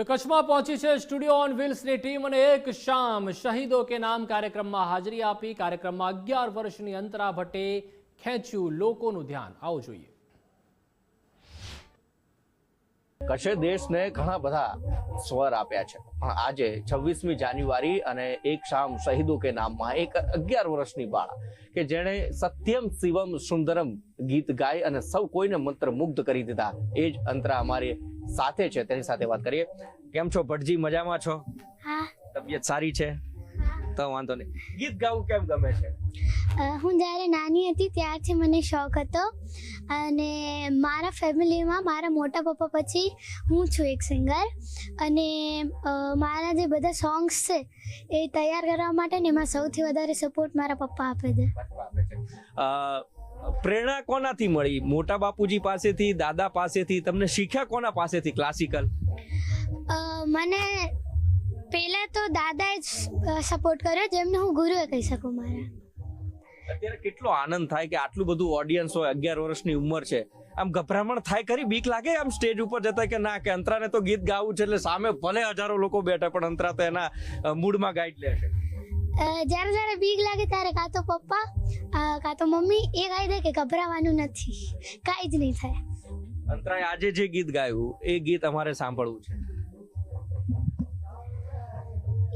तो कच्छમાં પહોંચી છે સ્ટુડિયો ઓન વ્હીલ્સની ટીમ અને એક શામ શહીદો કે નામ કાર્યક્રમમાં હાજરી આપી। કાર્યક્રમમાં 11 વર્ષની અંતરા ભટ્ટે ખેંચ્યું લોકોનું ધ્યાન। આવો જોઈએ। કચ્છે દેશને ઘણા બધા સ્વર આપ્યા છે, પણ આજે 26મી જાન્યુઆરી અને એક શામ શહીદો કે નામમાં એક 11 વર્ષની બાળા કે જેણે સત્યમ શિવમ સુંદરમ ગીત ગાય અને સૌ કોઈને મંત્રમુગ્ધ કરી દીધા, એ જ અંતરા અમારી સાથે છે। તેની સાથે વાત કરીએ। કેમ છો ભટ્ટજી, મજામાં છો? હા, તબિયત સારી છે? તો વાંધો નહીં। ગીત ગાવું કેમ ગમે છે? હું જ્યારે નાની હતી ત્યારથી મને શોખ હતો અને મારા ફેમિલીમાં મારા મોટા પપ્પા પછી હું છું એક સિંગર અને મારા જે બધા સોંગ્સ છે એ તૈયાર કરવા માટે ને એમાં સૌથી વધારે સપોર્ટ મારા પપ્પા આપે છે। પ્રેરણા કોનાથી મળી? મોટા બાપુજી પાસેથી, દાદા પાસેથી? તમને શીખ્યા કોના પાસેથી ક્લાસિકલ? મને પહેલા તો દાદાએ જ સપોર્ટ કર્યો, જેમને હું ગુરુએ કહી શકું મારા। અત્યારે કેટલો આનંદ થાય કે આટલું બધું ઓડિયન્સ હોય, 11 વર્ષની ઉંમર છે, આમ ગભરામણ થાય ખરી? બીક લાગે આમ સ્ટેજ ઉપર જતા કે ના કે અંતરાને તો ગીત ગાવું છે એટલે સામે ભલે હજારો લોકો બેઠા પણ અંતરા તો એના મૂડમાં ગાઈ લે છે? જ્યારે જ્યારે બીક લાગે ત્યારે કાં તો પપ્પા કાં તો મમ્મી એ કહી દે કે ગભરાવાનું નથી, કાંઈ જ નહીં થાય। અંતરાએ આજે જે ગીત ગાયું એ ગીત અમારે સાંભળવું છે।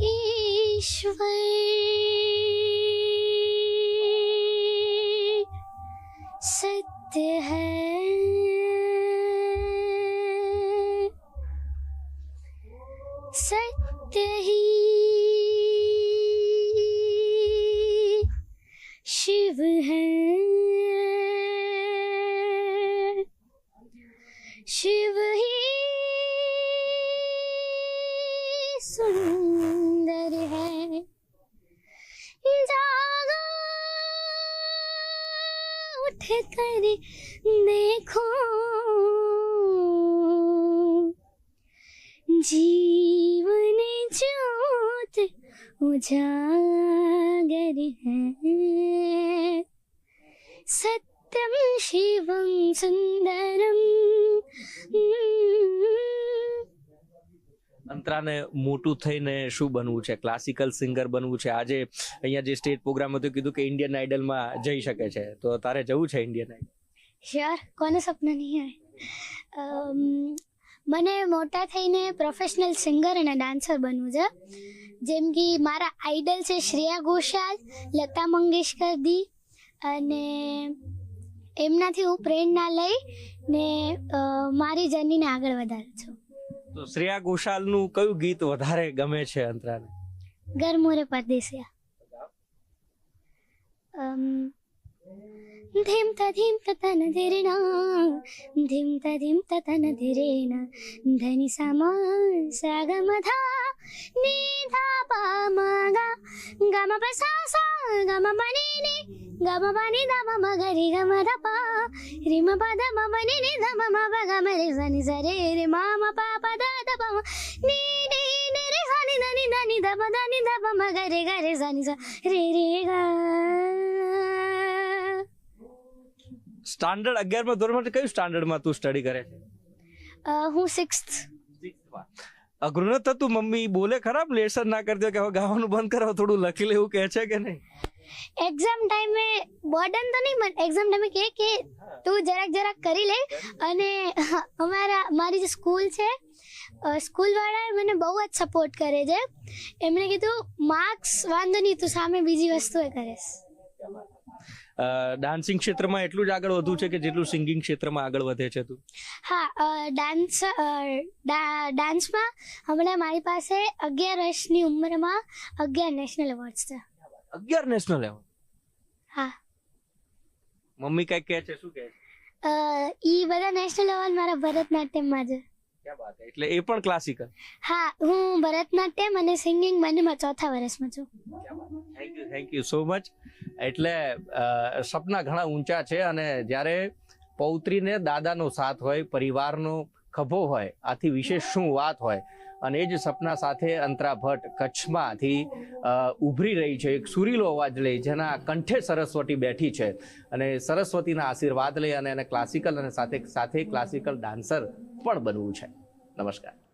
ईश्वर सत्य है, सत्य ही शिव है, शिव ही सुंदर है। जागो उठ कर देखो, जीवन ज्योत उजागर है, सत्यम शिवम सुंदरम। અંતરાને મોટું થઈને શું બનવું છે? ક્લાસિકલ સિંગર બનવું છે? આજે અહીંયા જે સ્ટેજ પ્રોગ્રામ હતો કીધું કે ઇન્ડિયન આઇડલમાં જઈ શકે છે, તો તારે જવું છે ઇન્ડિયન આઇડલ? શ્યોર, કોને સપના નહીં હોય। મને મોટા થઈને પ્રોફેશનલ સિંગર અને ડાન્સર બનવું છે। જેમ કે મારા આઇડલ છે શ્રેયા ઘોષાલ, લતા મંગેશકર દી, અને એમનાથી હું પ્રેરણા લઈ ને મારી જર્નીને આગળ વધારું છું। તો શ્રેયા ઘોષાલનું કયું ગીત વધારે ગમે છે અંતરાને? ઘર મોરે પરદેસિયા। ધીમતા ધીમતા તન ધીરેના, ધીમતા ધીમતા તન ધીરેના, ધની સામા સાગમધા નીધા પામગા ગમ પસાસા ગમ બનીની ગમ બની દમ મગરી ગમ ધપા રીમ પદ મમની ની ધમ મબ ગમ રે સની સરે રે મામ પાપા દદ પમ ની ની ની રે સની ધની ધની ધમ ધની ધમ મગરે ગરે સની સ રે રે ગા। સ્ટાન્ડર્ડ 11મા ધોરણમાં કયું સ્ટાન્ડર્ડમાં તું સ્ટડી કરે છે? હું 6th। અઘરું ન થતું? મમ્મી બોલે ખરાબ લેસન ના કરતી કે હવે ગાવાનું બંધ કરો, થોડું લખી લેવું કહે છે કે નહીં? એક્ઝામ ટાઈમે બર્ડન તો નહીં, પણ એક્ઝામ ટાઈમે કે તું જરાક કરી લે। અને મારી જે સ્કૂલ છે, સ્કૂલવાળાએ મને બહુ જ સપોર્ટ કરે છે। એમણે કીધું માર્ક્સ વાંધો નહીં, તું સામે બીજી વસ્તુએ કરીશ। ડાન્સિંગ ક્ષેત્રમાં એટલું જ આગળ વધવું છે કે જેટલું સિંગિંગ ક્ષેત્રમાં આગળ વધે છે તું? હા, ડાન્સમાં હમણાં મારી પાસે 11 વર્ષની ઉંમરમાં 11 નેશનલ એવોર્ડ્સ છે। 11 નેશનલ એવોર્ડ? હા। મમ્મી કઈ કહે છે? શું કહે છે? ઈ બધા નેશનલ એવોર્ડ મારા ભરતનાટ્યમમાં છે। ક્યાં વાત છે? એટલે એ પણ ક્લાસિકલ? હા, હું ભરતનાટ્યમ અને સિંગિંગ બંનેમાં 4થા વર્ષમાં છું। Thank you so much. એટલે સપના ઘણા ઊંચા છે અને જ્યારે પૌત્રીને દાદાનો સાથ હોય, પરિવારનો ખભો હોય, આથી વિશેષ શું વાત હોય। અને એ જ સપના સાથે અંતરા ભટ્ટ કચ્છમાંથી ઉભરી રહી છે, એક સુરીલો અવાજ લઈ, જેના કંઠે સરસ્વતી બેઠી છે અને સરસ્વતીના આશીર્વાદ લઈ અને એને ક્લાસિકલ અને સાથે સાથે ક્લાસિકલ ડાન્સર પણ બનવું છે। નમસ્કાર।